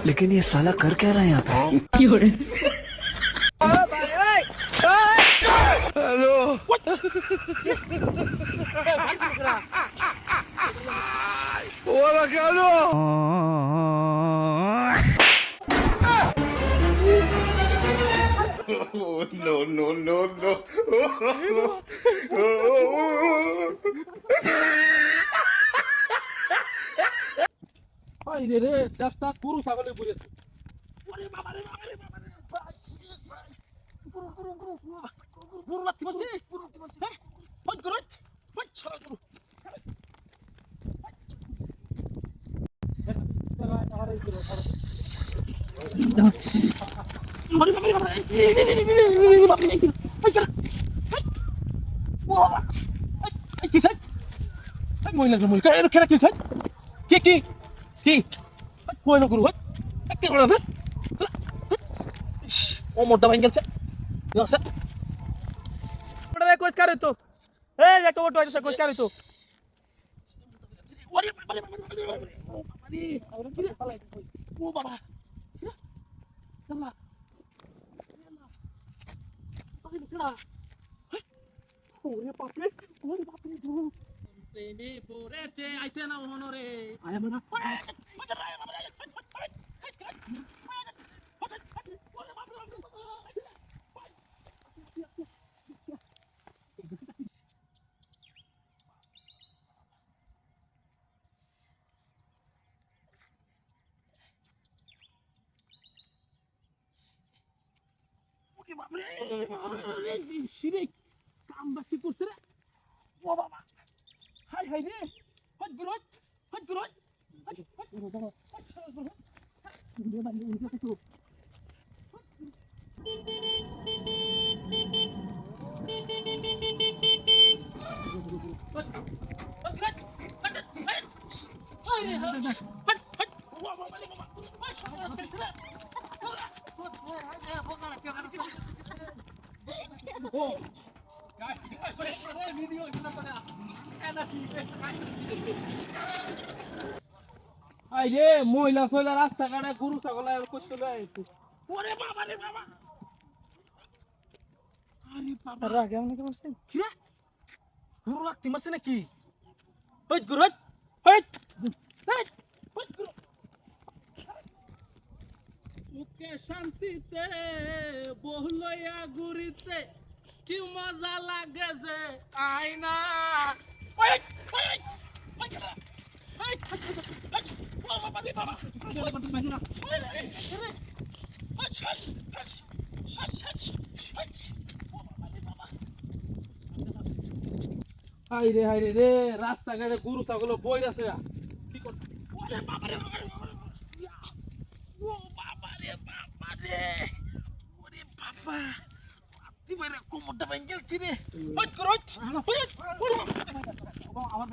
लेकिन ये साला कर क्या रहा है यहाँ पे? Hola, Carlos. Oh, no, no, no, no. Ay, রে ya está guru ছাগলে পড়েছে ওরে বাবা রে বাবা রে বাবা রে গুরু লাগতে পারছে হ্যাঁ হট গুরু হট ছড়া গুরু ওরে বাবা রে বাবা এই কি স্যার এই মহিলা মহিলা এর খেলা কি স্যার কি কই না গুরু কে করে না ও মোটা ভাই গেছে ইয়া স্যার ওটা কোচ করে তো এই একটা ওটো আছে কোচ করে তো ওরে বাবা রে বাবা রে আরে কি রে পালাই ও বাবা আল্লাহ তাই না ওরে বাপরে প্রেমে পড়েছে আইছে না মনরে আয়া মানা সিরে কাম বাকি করতে রে ও বাবা হাই হাই রে হট গুরুত হট গুরু হট গুরু রে বান্দে উনকে তো আই রে মহিলা সইলা রাস্তা কাটে গরু ছাগল আর করতে লইছে ওরে বাবা রে বাবা আরে বাবা রা কেমন কি বলছেন কি রে গরু লাগতে মারছে নাকি হই গরু হই গুরু ওকে শান্তিতে বহলয়া ঘুরিতে কি মজা লাগে যে আয়না ওই ওই ওই হাইরে হাইরে রে রাস্তাঘাটে গরু ছাগল বই আছে কি কর ওরে বাবা রে বাবা রে ও বাবা রে বাবা রে ওরে বাবা আতি মেরে কোমরটা ভেঙে গেছে রে ওই করো ওই আমার